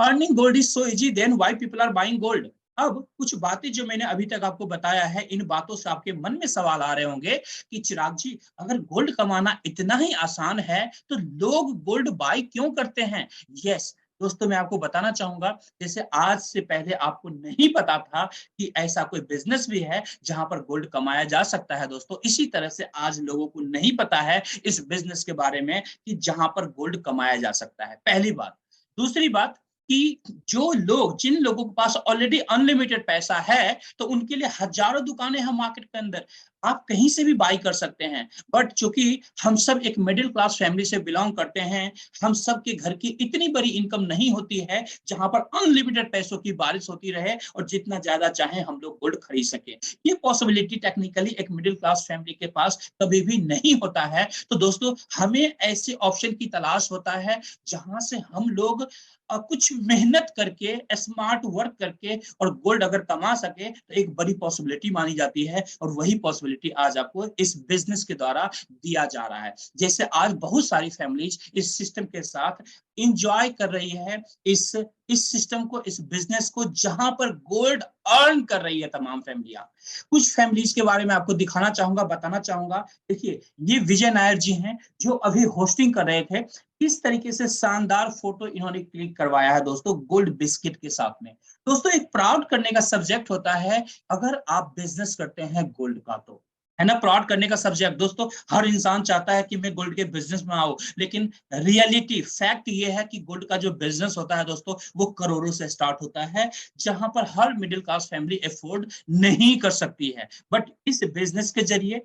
Earning gold is so easy, then why people are buying gold. अब कुछ बातें जो मैंने अभी तक आपको बताया है, इन बातों से आपके मन में सवाल आ रहे होंगे कि चिराग जी, अगर गोल्ड कमाना इतना ही आसान है तो लोग गोल्ड बाय क्यों करते हैं? यस दोस्तों, मैं आपको बताना चाहूंगा, जैसे आज से पहले आपको नहीं पता था कि ऐसा कोई बिजनेस भी है जहां पर गोल्ड कमाया जा सकता है दोस्तों, इसी तरह से आज लोगों को नहीं पता है इस बिजनेस के बारे में कि जहां पर गोल्ड कमाया जा सकता है। पहली बात। दूसरी बात कि जो लोग, जिन लोगों के पास ऑलरेडी अनलिमिटेड पैसा है, तो उनके लिए हजारों दुकानें हैं मार्केट के अंदर, आप कहीं से भी बाई कर सकते हैं। बट चूंकि हम सब एक मिडिल क्लास फैमिली से बिलोंग करते हैं, हम सब के घर की इतनी बड़ी इनकम नहीं होती है जहां पर अनलिमिटेड पैसों की बारिश होती रहे और जितना ज्यादा चाहे हम लोग गोल्ड खरीद सके। ये पॉसिबिलिटी टेक्निकली एक मिडिल क्लास फैमिली के पास कभी भी नहीं होता है। तो दोस्तों, हमें ऐसे ऑप्शन की तलाश होता है जहां से हम लोग कुछ मेहनत करके, स्मार्ट वर्क करके और गोल्ड अगर कमा सके तो एक बड़ी पॉसिबिलिटी मानी जाती है, और वही पॉसिबिलिटी आज आपको इस बिजनेस के द्वारा दिया जा रहा है। जैसे आज बहुत सारी फैमिलीज इस सिस्टम के साथ इंजॉय कर रही है, इस सिस्टम को, इस बिजनेस को, जहां पर गोल्ड अर्न कर रही है तमाम फैमिलियां। कुछ फैमिलीज के बारे में आपको दिखाना चाहूंगा, बताना चाहूंगा। देखिए, ये विजय नायर जी हैं जो अभी होस्टिंग कर रहे थे। किस तरीके से शानदार फोटो इन्होंने क्लिक करवाया है दोस्तों गोल्ड बिस्किट के साथ में। दोस्तों, एक प्राउड करने का सब्जेक्ट होता है अगर आप बिजनेस करते हैं गोल्ड का, तो है ना, प्राउड करने का सब्जेक्ट। दोस्तों, हर इंसान चाहता है कि मैं गोल्ड के बिजनेस में आऊं, लेकिन रियलिटी फैक्ट ये है कि गोल्ड का जो बिजनेस होता है दोस्तों, वो करोड़ों से स्टार्ट होता है, जहां पर हर मिडिल क्लास फैमिली अफोर्ड नहीं कर सकती है। बट इस बिजनेस के जरिए,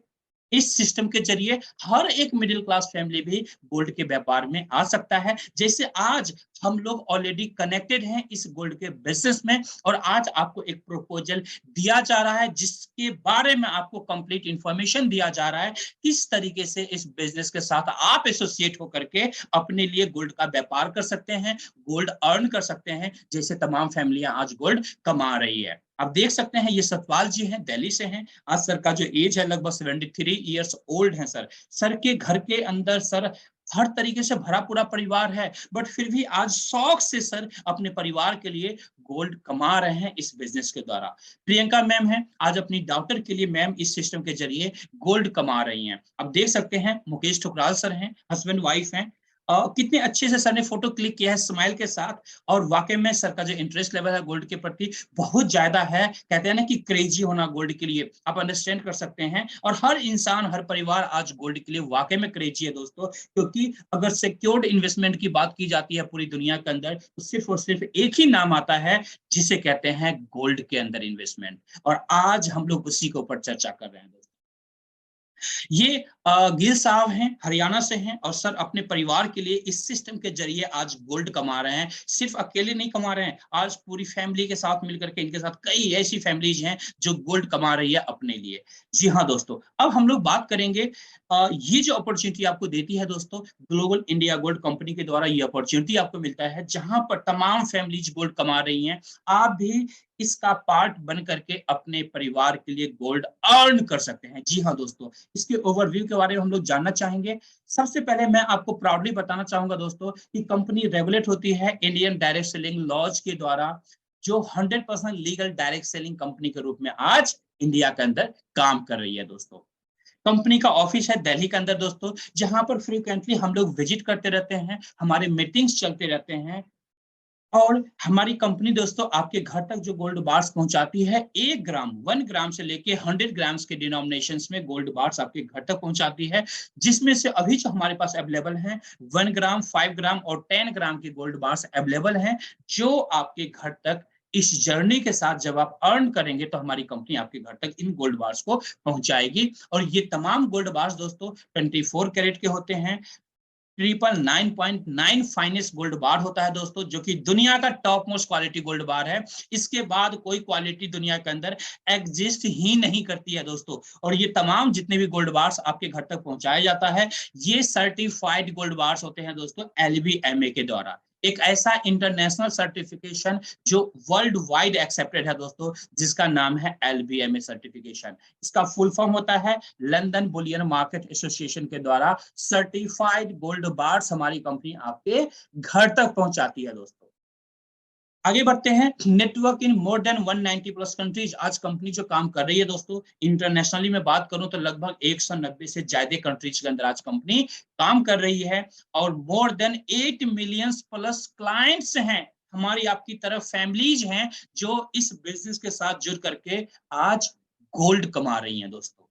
इस सिस्टम के जरिए हर एक मिडिल क्लास फैमिली भी गोल्ड के व्यापार में आ सकता है। जैसे आज हम लोग ऑलरेडी कनेक्टेड हैं इस गोल्ड के बिजनेस में, और आज आपको एक प्रपोजल दिया जा रहा है जिसके बारे में आपको कंप्लीट इंफॉर्मेशन दिया जा रहा है किस तरीके से इस बिजनेस के साथ आप एसोसिएट होकर के अपने लिए गोल्ड का व्यापार कर सकते हैं, गोल्ड अर्न कर सकते हैं, जैसे तमाम फैमिलियां आज गोल्ड कमा रही है। आप देख सकते हैं, ये सतपाल जी हैं, दिल्ली से हैं। आज सर का जो एज है लगभग 73 ईयर्स ओल्ड है। सर के घर के अंदर सर हर तरीके से भरा पूरा परिवार है, बट फिर भी आज शौक से सर अपने परिवार के लिए गोल्ड कमा रहे हैं इस बिजनेस के द्वारा। प्रियंका मैम है, आज अपनी डॉटर के लिए मैम इस सिस्टम के जरिए गोल्ड कमा रही हैं। अब देख सकते हैं मुकेश ठुकराल सर हैं, हस्बैंड वाइफ हैं। कितने अच्छे से सर ने फोटो क्लिक किया है स्माइल के साथ, और वाकई में सर का जो इंटरेस्ट लेवल है गोल्ड के प्रति बहुत ज्यादा है। कहते हैं ना कि क्रेजी होना गोल्ड के लिए, आप अंडरस्टैंड कर सकते हैं। और हर इंसान, हर परिवार आज गोल्ड के लिए वाकई में क्रेजी है दोस्तों, क्योंकि अगर सिक्योर्ड इन्वेस्टमेंट की बात की जाती है पूरी दुनिया के अंदर, तो सिर्फ और सिर्फ एक ही नाम आता है जिसे कहते हैं गोल्ड के अंदर इन्वेस्टमेंट। और आज हम लोग उसी के ऊपर चर्चा कर रहे हैं दोस्तों। ये गिल साहब हैं, हरियाणा से हैं, और सर अपने परिवार के लिए इस सिस्टम के जरिए आज गोल्ड कमा रहे हैं। सिर्फ अकेले नहीं कमा रहे हैं, आज पूरी फैमिली के साथ मिलकर के, इनके साथ कई ऐसी फैमिलीज हैं जो गोल्ड कमा रही है अपने लिए। जी हाँ दोस्तों, अब हम लोग बात करेंगे, ये जो अपॉर्चुनिटी आपको देती है दोस्तों ग्लोबल इंडिया गोल्ड कंपनी के द्वारा, ये अपॉर्चुनिटी आपको मिलता है जहां पर तमाम फैमिलीज गोल्ड कमा रही हैं। आप भी इसका पार्ट बन करके अपने परिवार के लिए गोल्ड अर्न कर सकते हैं। जी हाँ दोस्तों, इसके ओवरव्यू के बारे में हम लोग जानना चाहेंगे। सबसे पहले मैं आपको प्राउडली बताना चाहूंगा दोस्तों कि कंपनी रेगुलेट होती है इंडियन डायरेक्ट सेलिंग लॉज के द्वारा, जो 100% लीगल डायरेक्ट सेलिंग कंपनी के रूप में आज इंडिया के अंदर काम कर रही है दोस्तों। कंपनी का ऑफिस है दिल्ली के अंदर दोस्तों, जहां पर फ्रीक्वेंटली हम लोग विजिट करते रहते हैं, हमारे मीटिंग्स चलते रहते हैं। और हमारी कंपनी दोस्तों आपके घर तक जो गोल्ड बार्स पहुंचाती है, 1 ग्राम 1 ग्राम से लेके 100 ग्राम्स के डिनोमिनेशंस में गोल्ड बार्स आपके घर तक पहुंचाती है, जिसमें से अभी जो हमारे पास अवेलेबल हैं 1 ग्राम, 5 ग्राम और 10 ग्राम के गोल्ड बार्स अवेलेबल हैं, जो आपके घर तक इस जर्नी के साथ जब आप अर्न करेंगे तो हमारी कंपनी आपके घर तक इन गोल्ड बार्स को पहुंचाएगी। और ये तमाम गोल्ड बार्स दोस्तों 24 कैरेट के होते हैं। 999.9 फाइनेस्ट गोल्ड बार होता है दोस्तों, जो कि दुनिया का टॉप मोस्ट क्वालिटी गोल्ड बार है। इसके बाद कोई क्वालिटी दुनिया के अंदर एग्जिस्ट ही नहीं करती है दोस्तों। और ये तमाम जितने भी गोल्ड बार्स आपके घर तक पहुंचाया जाता है, ये सर्टिफाइड गोल्ड बार्स होते हैं दोस्तों LBMA के द्वारा, एक ऐसा इंटरनेशनल सर्टिफिकेशन जो वर्ल्ड वाइड एक्सेप्टेड है दोस्तों, जिसका नाम है LBMA सर्टिफिकेशन। इसका फुल फॉर्म होता है लंदन बुलियन मार्केट एसोसिएशन के द्वारा सर्टिफाइड गोल्ड बार्स हमारी कंपनी आपके घर तक पहुंचाती है दोस्तों। आगे बढ़ते हैं। नेटवर्क इन मोर देन 190 प्लस कंट्रीज। आज कंपनी जो काम कर रही है दोस्तों, इंटरनेशनली में बात करूं तो लगभग 190 से ज्यादा कंट्रीज के अंदर आज कंपनी काम कर रही है, और more than 8 million plus clients हैं, हमारी आपकी तरफ फैमिलीज हैं जो इस बिजनेस के साथ जुड़ करके आज गोल्ड कमा रही हैं दोस्तों।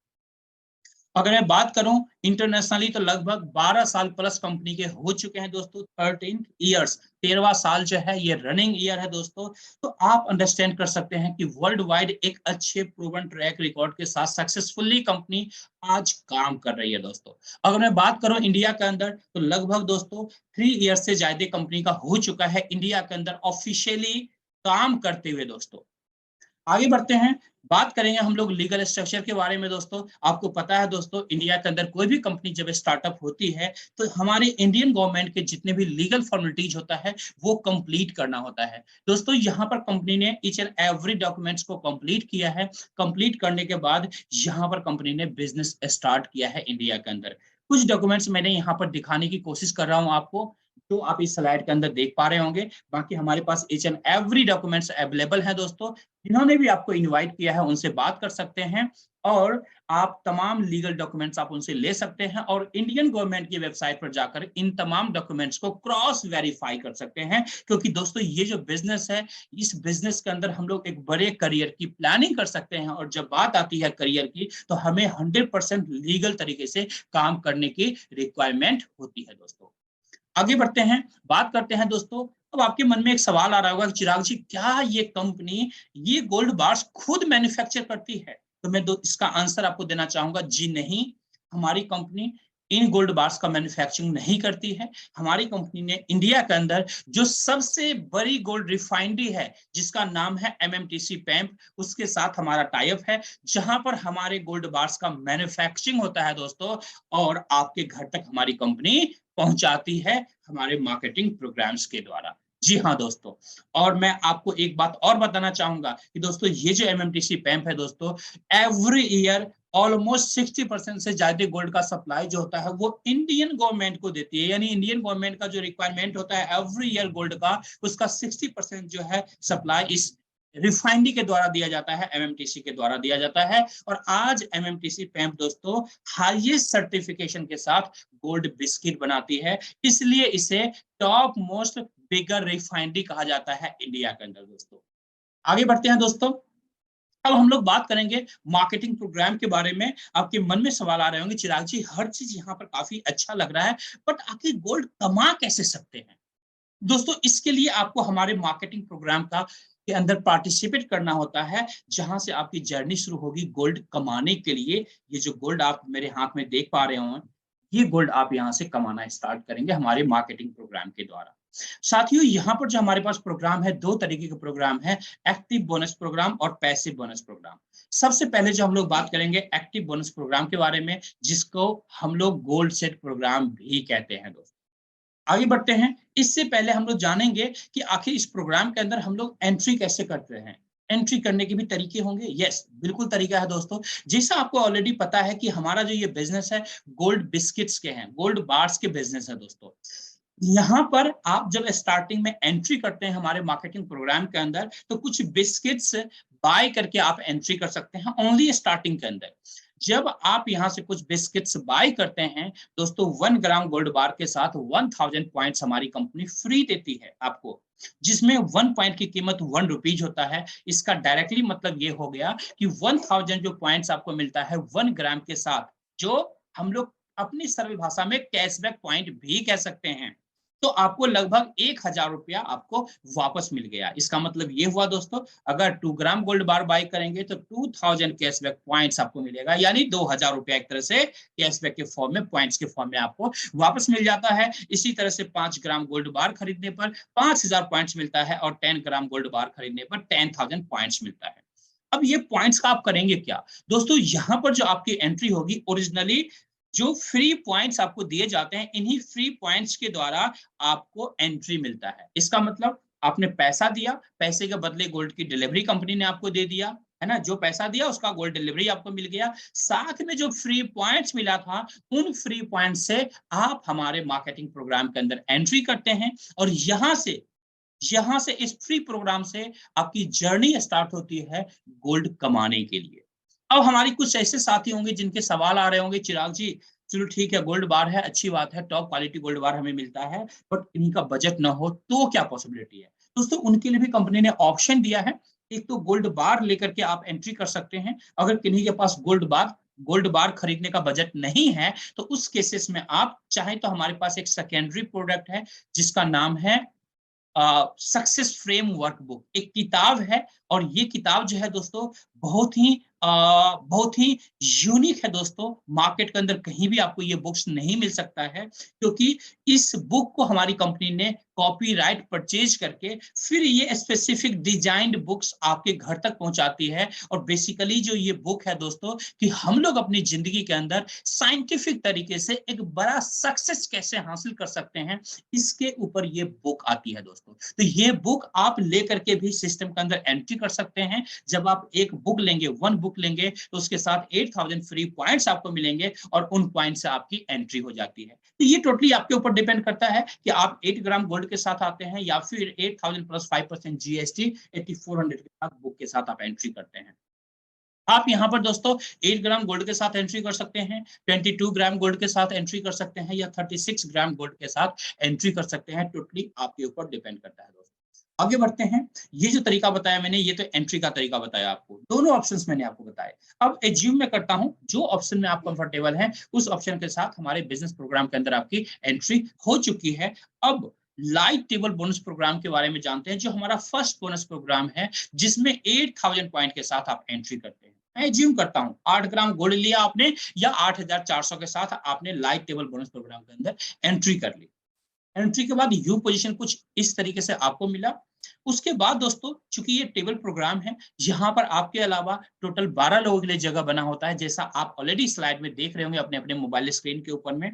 अगर मैं बात करूं इंटरनेशनली तो लगभग 12 साल प्लस कंपनी के हो चुके हैं दोस्तों। 13 ईयर्स, 13वां साल जो है ये रनिंग ईयर है दोस्तों। तो आप अंडरस्टैंड कर सकते हैं कि वर्ल्ड वाइड एक अच्छे प्रूवन ट्रैक रिकॉर्ड के साथ सक्सेसफुली कंपनी आज काम कर रही है दोस्तों। अगर मैं बात करूं इंडिया के अंदर तो लगभग दोस्तों 3 ईयर से ज्यादा कंपनी का हो चुका है इंडिया के अंदर ऑफिशियली काम करते हुए दोस्तों। आगे बढ़ते हैं, बात करेंगे हम लोग लीगल स्ट्रक्चर के बारे में दोस्तों। आपको पता है दोस्तों, इंडिया के अंदर कोई भी कंपनी जब स्टार्टअप होती है तो हमारे इंडियन गवर्नमेंट के जितने भी लीगल फॉर्मेलिटीज होता है वो कंप्लीट करना होता है दोस्तों। यहाँ पर कंपनी ने ईच एंड एवरी डॉक्यूमेंट्स को कंप्लीट किया है। कंप्लीट करने के बाद यहाँ पर कंपनी ने बिजनेस स्टार्ट किया है इंडिया के अंदर। कुछ डॉक्यूमेंट्स मैंने यहाँ पर दिखाने की कोशिश कर रहा हूँ आपको, तो आप इस स्लाइड के अंदर देख पा रहे होंगे। बाकी हमारे पास each and every documents available है दोस्तों। जिन्होंने भी आपको इनवाइट किया है उनसे बात कर सकते हैं, और आप तमाम लीगल डॉक्यूमेंट्स आप उनसे ले सकते हैं, और इंडियन गवर्नमेंट की वेबसाइट पर जाकर इन तमाम डॉक्यूमेंट्स को क्रॉस वेरीफाई कर सकते हैं। क्योंकि दोस्तों ये जो बिजनेस है, इस बिजनेस के अंदर हम लोग एक बड़े करियर की प्लानिंग कर सकते हैं, और जब बात आती है करियर की तो हमें 100% लीगल तरीके से काम करने की रिक्वायरमेंट होती है दोस्तों। आगे बढ़ते हैं, बात करते हैं दोस्तों। अब आपके मन में एक सवाल आ रहा होगा कि चिराग जी, क्या ये कंपनी ये गोल्ड बार्स खुद मैन्युफैक्चर करती है? तो मैं इसका आंसर आपको देना चाहूंगा, जी नहीं। हमारी कंपनी इन गोल्ड बार्स का मैन्युफैक्चरिंग नहीं करती है। हमारी कंपनी ने इंडिया के अंदर जो सबसे बड़ी गोल्ड रिफाइनरी है जिसका नाम है एमएमटीसी पैम्प, उसके साथ हमारा टाई अप है, जहां पर हमारे गोल्ड बार्स का मैन्युफैक्चरिंग होता है दोस्तों, और आपके घर तक हमारी कंपनी पहुंचाती है हमारे मार्केटिंग प्रोग्राम्स के द्वारा। जी हाँ दोस्तों। और मैं आपको एक बात और बताना चाहूंगा कि दोस्तों ये जो एमएमटीसी पैम्प है दोस्तों, एवरी ईयर ऑलमोस्ट 60% से ज्यादा गोल्ड का सप्लाई जो होता है वो इंडियन गवर्नमेंट को देती है। यानी इंडियन गवर्नमेंट का जो रिक्वायरमेंट होता है एवरी ईयर गोल्ड का, उसका 60% जो है सप्लाई इस रिफाइनरी के द्वारा दिया जाता है, एमएमटीसी के द्वारा दिया जाता है। और आज एमएमटीसी पैम्प दोस्तों हाईएस्ट सर्टिफिकेशन के साथ गोल्ड बिस्किट बनाती है, इसलिए इसे टॉप मोस्ट बिगर रिफाइनरी कहा जाता है इंडिया के अंदर दोस्तों। आगे बढ़ते हैं दोस्तों। अब हम लोग बात करेंगे मार्केटिंग प्रोग्राम के बारे में। आपके मन में सवाल आ रहे होंगे, चिराग जी हर चीज यहाँ पर काफी अच्छा लग रहा है, बट आखिर गोल्ड कमा कैसे सकते हैं? दोस्तों इसके लिए आपको हमारे मार्केटिंग प्रोग्राम का के अंदर पार्टिसिपेट करना होता है, जहां से आपकी जर्नी शुरू होगी गोल्ड कमाने के लिए। ये जो गोल्ड आप मेरे हाथ में देख पा रहे हो, ये गोल्ड आप यहां से कमाना स्टार्ट करेंगे हमारे मार्केटिंग प्रोग्राम के द्वारा। साथियों यहाँ पर जो हमारे पास प्रोग्राम है, दो तरीके के प्रोग्राम है, एक्टिव बोनस प्रोग्राम और पैसिव बोनस प्रोग्राम। सबसे पहले जो हम लोग बात करेंगे एक्टिव बोनस प्रोग्राम के बारे में, जिसको हम लोग गोल्ड सेट प्रोग्राम भी कहते हैं दोस्तों। आगे बढ़ते हैं, इससे पहले हम लोग जानेंगे कि आखिर इस प्रोग्राम के अंदर हम लोग एंट्री कैसे करते हैं। एंट्री करने के भी तरीके होंगे, यस बिल्कुल तरीका है दोस्तों। जैसा आपको ऑलरेडी पता है कि हमारा जो ये बिजनेस है गोल्ड बिस्किट्स के हैं, गोल्ड बार्स के बिजनेस है दोस्तों। यहाँ पर आप जब स्टार्टिंग में एंट्री करते हैं हमारे मार्केटिंग प्रोग्राम के अंदर, तो कुछ बिस्किट्स बाय करके आप एंट्री कर सकते हैं ओनली स्टार्टिंग के अंदर। जब आप यहां से कुछ बिस्किट्स बाय करते हैं दोस्तों, 1 ग्राम गोल्ड बार के साथ 1000 पॉइंट्स हमारी कंपनी फ्री देती है आपको, जिसमें 1 पॉइंट की कीमत 1 रुपीज होता है। इसका डायरेक्टली मतलब ये हो गया कि 1000 जो पॉइंट्स आपको मिलता है 1 ग्राम के साथ, जो हम लोग अपनी सरल भाषा में कैशबैक पॉइंट भी कह सकते हैं, तो आपको लगभग 1000 रुपया आपको वापस मिल गया। इसका मतलब ये हुआ दोस्तों, अगर 2 ग्राम गोल्ड बार बाय करेंगे तो 2000 कैशबैक पॉइंट्स आपको मिलेगा, यानी 2000 रुपया एक तरह से कैशबैक के फॉर्म में, पॉइंट्स के फॉर्म में आपको वापस मिल जाता है। इसी तरह से 5 ग्राम गोल्ड बार खरीदने पर 5000 पॉइंट्स मिलता है, और 10 ग्राम गोल्ड बार खरीदने पर 10,000 पॉइंट्स मिलता है। अब ये पॉइंट्स का आप करेंगे क्या दोस्तों? यहाँ पर जो आपकी एंट्री होगी, ओरिजिनली जो फ्री पॉइंट्स आपको दिए जाते हैं, इन्हीं फ्री पॉइंट्स के द्वारा आपको एंट्री मिलता है। इसका मतलब आपने पैसा दिया, पैसे के बदले गोल्ड की डिलीवरी कंपनी ने आपको दे दिया, है ना? जो पैसा दिया उसका गोल्ड डिलीवरी आपको मिल गया, साथ में जो फ्री पॉइंट्स मिला था, उन फ्री पॉइंट्स से आप हमारे मार्केटिंग प्रोग्राम के अंदर एंट्री करते हैं, और यहां से यहाँ से इस फ्री प्रोग्राम से आपकी जर्नी स्टार्ट होती है गोल्ड कमाने के लिए। अब हमारी कुछ ऐसे साथी होंगे जिनके सवाल आ रहे होंगे, चिराग जी चलो ठीक है गोल्ड बार है, अच्छी बात है, टॉप क्वालिटी गोल्ड बार हमें मिलता है, बट इन्हीं का बजट ना हो तो क्या पॉसिबिलिटी है? दोस्तों उनके लिए भी कंपनी ने ऑप्शन दिया है। एक तो गोल्ड बार लेकर के आप एंट्री कर सकते हैं। अगर किन्हीं के पास गोल्ड बार खरीदने का बजट नहीं है तो उस केसेस में आप चाहें तो हमारे पास एक सेकेंडरी प्रोडक्ट है जिसका नाम है सक्सेस फ्रेम वर्कबुक। एक किताब है और ये किताब जो है दोस्तों बहुत ही यूनिक है दोस्तों। मार्केट के अंदर कहीं भी आपको ये बुक्स नहीं मिल सकता है, क्योंकि इस बुक को हमारी कंपनी ने कॉपीराइट परचेज करके फिर ये स्पेसिफिक डिजाइंड बुक्स आपके घर तक पहुंचाती है। और बेसिकली जो ये बुक है दोस्तों कि हम लोग अपनी जिंदगी के अंदर साइंटिफिक तरीके से एक बड़ा सक्सेस कैसे हासिल कर सकते हैं, इसके ऊपर ये बुक आती है दोस्तों। तो ये बुक आप लेकर के भी सिस्टम के अंदर एंट्री कर सकते हैं। जब आप एक बुक लेंगे, वन बुक लेंगे, तो उसके साथ 8000 फ्री पॉइंट्स आपको मिलेंगे और उन पॉइंट से आपकी एंट्री हो जाती है। तो ये टोटली आपके ऊपर डिपेंड करता है कि आप 8 ग्राम गोल्ड के साथ आते हैं या फिर 8000 प्लस 5% जीएसटी 8400 के साथ बुक के साथ आप एंट्री करते हैं। आप यहाँ पर दोस्तों 8 ग्राम गोल्ड के साथ एंट्री कर सकते हैं, 22 ग्राम गोल्ड के साथ एंट्री कर सकते हैं या 36 ग्राम गोल्ड के साथ एंट्री कर सकते हैं। टोटली आपके ऊपर डिपेंड करता है दोस्तों। आगे बढ़ते हैं। ये जो तरीका बताया मैंने, ये तो एंट्री का तरीका बताया आपको, दोनों ऑप्शंस मैंने आपको बताए। अब एज्यूम मैं करता हूं जो ऑप्शन में आप कंफर्टेबल हैं उस ऑप्शन के साथ हमारे बिजनेस प्रोग्राम के अंदर आपकी एंट्री हो चुकी है। अब लाइव टेबल बोनस प्रोग्राम के बारे में जानते हैं, जो हमारा फर्स्ट बोनस प्रोग्राम है जिसमें 8000 पॉइंट के साथ आप एंट्री करते हैं। मैं एज्यूम करता हूं 8 ग्राम गोल्ड लिया आपने या 8400 के साथ आपने लाइव टेबल बोनस प्रोग्राम के अंदर एंट्री कर ली। एंट्री के बाद यू पोजीशन कुछ इस तरीके से आपको मिला। उसके बाद दोस्तों चूंकि ये टेबल प्रोग्राम है, यहाँ पर आपके अलावा टोटल 12 लोगों के लिए जगह बना होता है, जैसा आप ऑलरेडी स्लाइड में देख रहे होंगे अपने अपने मोबाइल स्क्रीन के ऊपर में।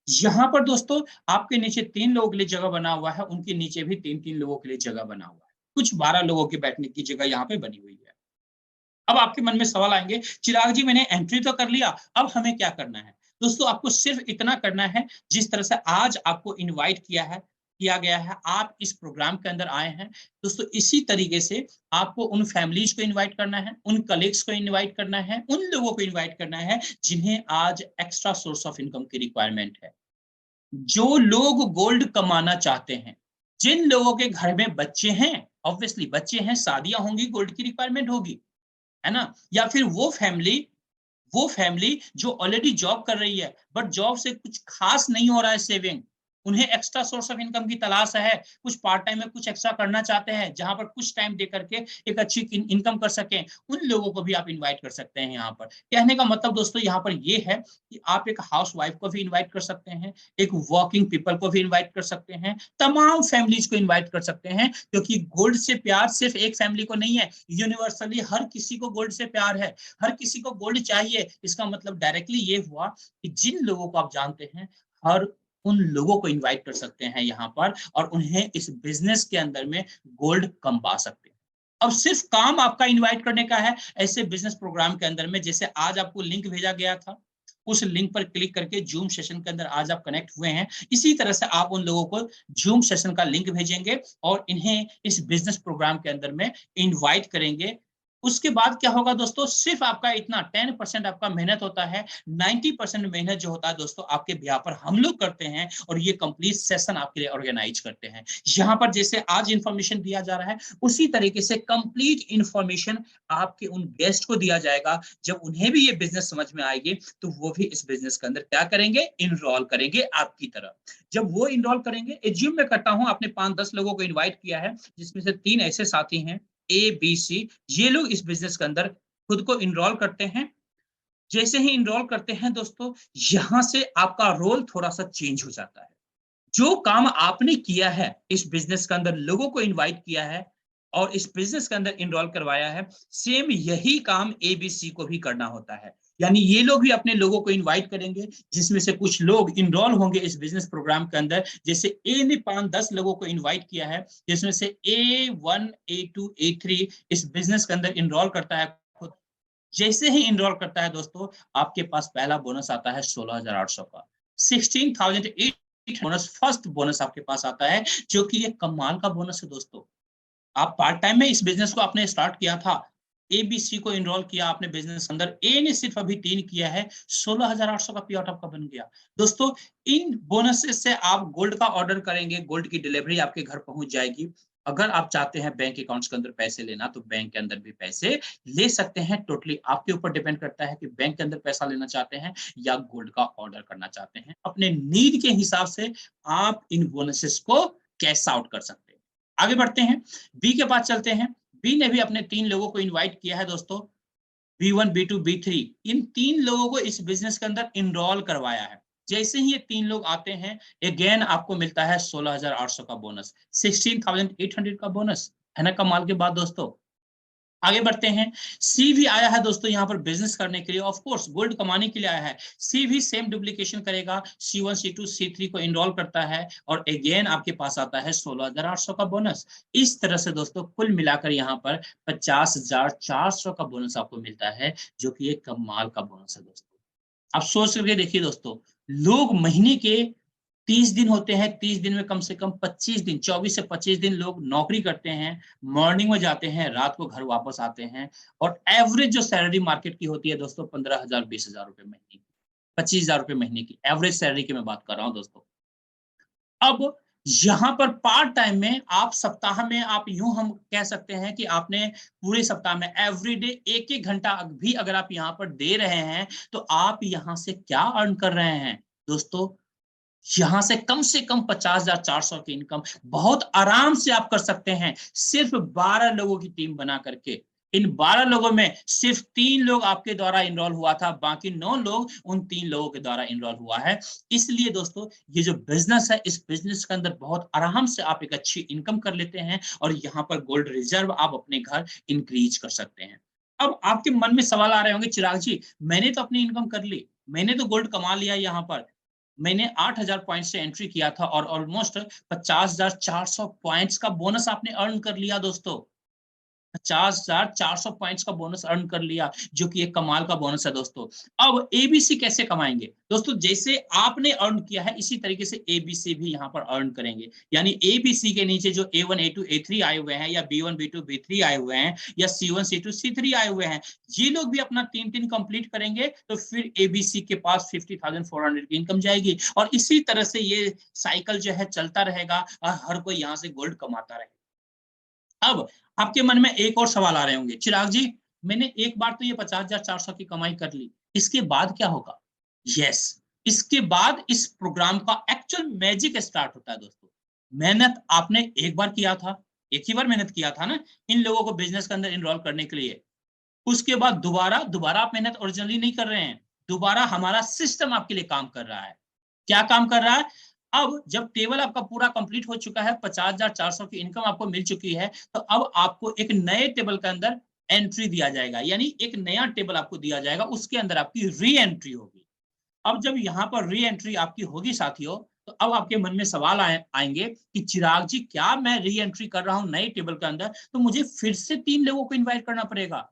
यहाँ पर दोस्तों आपके नीचे 3 लोगों के लिए जगह बना हुआ है, उनके नीचे भी 3-3 लोगों के लिए जगह बना हुआ है। कुछ 12 लोगों के बैठने की जगह यहाँ पे बनी हुई है। अब आपके मन में सवाल आएंगे, चिराग जी मैंने एंट्री तो कर लिया, अब हमें क्या करना है? दोस्तों आपको सिर्फ इतना करना है, जिस तरह से आज आपको इनवाइट किया गया है, आप इस प्रोग्राम के अंदर आए हैं। दोस्तों इसी तरीके से आपको उन फैमिलीज को इनवाइट करना है, उन कलीग्स को इनवाइट करना है, उन लोगों को इनवाइट करना है जिन्हें आज एक्स्ट्रा सोर्स ऑफ इनकम की रिक्वायरमेंट है। जो लोग गोल्ड कमाना चाहते हैं, जिन लोगों के घर में बच्चे हैं, ऑब्वियसली बच्चे हैं, शादियां होंगी, गोल्ड की रिक्वायरमेंट होगी, है ना? या फिर वो फैमिली जो ऑलरेडी जॉब कर रही है बट जॉब से कुछ खास नहीं हो रहा है सेविंग, उन्हें एक्स्ट्रा सोर्स ऑफ इनकम की तलाश है, कुछ पार्ट टाइम में कुछ एक्स्ट्रा करना चाहते हैं जहां पर कुछ टाइम दे करके एक अच्छी इनकम कर सकें, उन लोगों को भी आप इनवाइट कर सकते हैं। यहाँ पर कहने का मतलब दोस्तों यहाँ पर ये है कि आप एक हाउस वाइफ को भी इन्वाइट कर सकते हैं, एक वर्किंग पीपल को भी इन्वाइट कर सकते हैं, तमाम फैमिलीज को इन्वाइट कर सकते हैं, क्योंकि गोल्ड से प्यार सिर्फ एक फैमिली को नहीं है, यूनिवर्सली हर किसी को गोल्ड से प्यार है, हर किसी को गोल्ड चाहिए। इसका मतलब डायरेक्टली ये हुआ कि जिन लोगों को आप जानते हैं, हर उन लोगों को इनवाइट कर सकते हैं यहाँ पर और उन्हें इस बिजनेस के अंदर में गोल्ड कमा सकते हैं। अब सिर्फ काम आपका इनवाइट करने का है ऐसे बिजनेस प्रोग्राम के अंदर में। जैसे आज आपको लिंक भेजा गया था, उस लिंक पर क्लिक करके जूम सेशन के अंदर आज आप कनेक्ट हुए हैं, इसी तरह से आप उन लोगों को जूम सेशन का लिंक भेजेंगे और इन्हें इस बिजनेस प्रोग्राम के अंदर में इनवाइट करेंगे। उसके बाद क्या होगा दोस्तों, सिर्फ आपका इतना 10% आपका मेहनत होता है, 90% मेहनत जो होता है दोस्तों आपके बिहार पर हम लोग करते हैं और ये कंप्लीट सेशन आपके लिए ऑर्गेनाइज करते हैं। यहाँ पर जैसे आज इंफॉर्मेशन दिया जा रहा है, उसी तरीके से कंप्लीट इंफॉर्मेशन आपके उन गेस्ट को दिया जाएगा। जब उन्हें भी ये बिजनेस समझ में आएगी तो वो भी इस बिजनेस के अंदर क्या करेंगे, इनरोल करेंगे आपकी तरह। जब वो इनरोल करेंगे, एज्यूम मैं करता हूं आपने 5-10 लोगों को इन्वाइट किया है, जिसमें से 3 ऐसे साथी हैं ए बी सी, ये लोग इस बिजनेस के अंदर खुद को इनरोल करते हैं। जैसे ही इनरोल करते हैं दोस्तों, यहां से आपका रोल थोड़ा सा चेंज हो जाता है। जो काम आपने किया है इस बिजनेस के अंदर, लोगों को इनवाइट किया है और इस बिजनेस के अंदर इनरोल करवाया है, सेम यही काम एबीसी को भी करना होता है। यानी ये लोग भी अपने लोगों को इनवाइट करेंगे, जिसमें से कुछ लोग इनरोल होंगे इस बिजनेस प्रोग्राम के अंदर। जैसे ए ने 5-10 लोगों को इनवाइट किया है, जिसमें से A1 A2 A3 इस बिजनेस के अंदर इनरोल करता है खुद। जैसे ही इनरोल करता है दोस्तों, आपके पास पहला बोनस आता है 16,800 का, 16,800 बोनस, फर्स्ट बोनस आपके पास आता है, जो कि एक कमाल का बोनस है दोस्तों। आप पार्ट टाइम में इस बिजनेस को आपने स्टार्ट किया था, एबीसी को इनरोल किया आपने बिजनेस अंदर, ए ने सिर्फ अभी 3 किया है, 16,800 का पे आउट आपका बन गया। दोस्तों इन बोनसेस से आप गोल्ड का ऑर्डर करेंगे, गोल्ड की डिलीवरी आपके घर पहुंच जाएगी। अगर आप चाहते हैं बैंक अकाउंट्स के अंदर पैसे लेना, तो बैंक के अंदर भी पैसे ले सकते हैं। टोटली आपके ऊपर डिपेंड करता है कि बैंक के अंदर पैसा लेना चाहते हैं या गोल्ड का ऑर्डर करना चाहते हैं। अपने नीड के हिसाब से आप इन बोनसेस को कैश आउट कर सकते हैं। आगे बढ़ते हैं, बी के पास चलते हैं। बी ने भी अपने 3 लोगों को इनवाइट किया है दोस्तों, B1, B2, B3, इन 3 लोगों को इस बिजनेस के अंदर इनरोल करवाया है। जैसे ही ये 3 लोग आते हैं, अगेन आपको मिलता है 16,800 का बोनस, 16,800 का बोनस, है ना कमाल की बात दोस्तों। आगे बढ़ते हैं, सी भी आया है दोस्तों यहाँ पर बिजनेस करने के लिए, ऑफ कोर्स गोल्ड कमाने के लिए आया है। सी भी सेम डुप्लीकेशन करेगा, C1, C2, C3 को इनरोल करता है और अगेन आपके पास आता है 16,800 का बोनस। इस तरह से दोस्तों कुल मिलाकर यहाँ पर 50,400 का बोनस आपको मिलता है, जो कि एक कमाल का बोनस है दोस्तों। आप सोच करके देखिए दोस्तों, लोग महीने के 30 दिन होते हैं, 30 दिन में कम से कम 25 दिन, 24 से 25 दिन लोग नौकरी करते हैं, मॉर्निंग में जाते हैं, रात को घर वापस आते हैं, और एवरेज जो सैलरी मार्केट की होती है दोस्तों 15,000 20,000 रुपए महीने की, 25,000 रुपए महीने की एवरेज सैलरी की मैं बात कर रहा हूं दोस्तों। अब यहाँ पर पार्ट टाइम में आप सप्ताह में, आप यूं हम कह सकते हैं कि आपने पूरे सप्ताह में एवरीडे 1-1 घंटा भी अगर आप यहाँ पर दे रहे हैं, तो आप यहाँ से क्या अर्न कर रहे हैं दोस्तों, यहां से कम 50,400 की इनकम बहुत आराम से आप कर सकते हैं, सिर्फ 12 लोगों की टीम बना करके। इन 12 लोगों में सिर्फ 3 लोग आपके द्वारा इनरोल हुआ था, बाकी 9 लोग उन 3 लोगों के द्वारा इनरोल हुआ है। इसलिए दोस्तों ये जो बिजनेस है, इस बिजनेस के अंदर बहुत आराम से आप एक अच्छी इनकम कर लेते हैं, और यहाँ पर गोल्ड रिजर्व आप अपने घर इंक्रीज कर सकते हैं। अब आपके मन में सवाल आ रहे होंगे, चिराग जी मैंने तो अपनी इनकम कर ली, मैंने तो गोल्ड कमा लिया, यहाँ पर मैंने 8,000 पॉइंट से एंट्री किया था और ऑलमोस्ट 50,400 पॉइंट्स का बोनस आपने अर्न कर लिया दोस्तों, 50,400 पॉइंट्स का बोनस अर्न कर लिया, जो कि एक कमाल का बोनस है दोस्तों। अब एबीसी कैसे कमाएंगे दोस्तों, जैसे आपने अर्न किया है इसी तरीके से एबीसी भी यहाँ पर अर्न करेंगे। यानी एबीसी के नीचे जो A1, A2, A3 आए हुए हैं, या B1, B2, B3 आए हुए हैं, या C1, C2, C3 आए हुए हैं, ये लोग भी अपना 3 कंप्लीट करेंगे, तो फिर एबीसी के पास 50,400 की इनकम जाएगी, और इसी तरह से ये साइकिल जो है चलता रहेगा और हर कोई यहाँ से गोल्ड कमाता रहेगा। अब आपके मन में एक और सवाल आ रहे होंगे, चिराग जी मैंने एक बार तो ये 50,400 की कमाई कर ली, इसके बाद क्या होगा? यस, इसके बाद इस प्रोग्राम का एक्चुअल मैजिक स्टार्ट होता है दोस्तों। मेहनत आपने एक बार किया था, एक ही बार मेहनत किया था ना इन लोगों को बिजनेस के अंदर इनरोल करने के लिए, उसके बाद दोबारा दोबारा आप मेहनत ओरिजिनली नहीं कर रहे हैं, दोबारा हमारा सिस्टम आपके लिए काम कर रहा है। क्या काम कर रहा है? अब जब टेबल आपका पूरा कंप्लीट हो चुका है, 50,400 की इनकम आपको मिल चुकी है, तो अब आपको एक नए टेबल के अंदर एंट्री दिया जाएगा, यानी एक नया टेबल आपको दिया जाएगा, उसके अंदर आपकी री एंट्री होगी। अब जब यहाँ पर री एंट्री आपकी होगी साथियों, तो अब आपके मन में सवाल आएंगे कि चिराग जी क्या मैं री एंट्री कर रहा हूं नए टेबल के अंदर, तो मुझे फिर से 3 लोगों को इन्वाइट करना पड़ेगा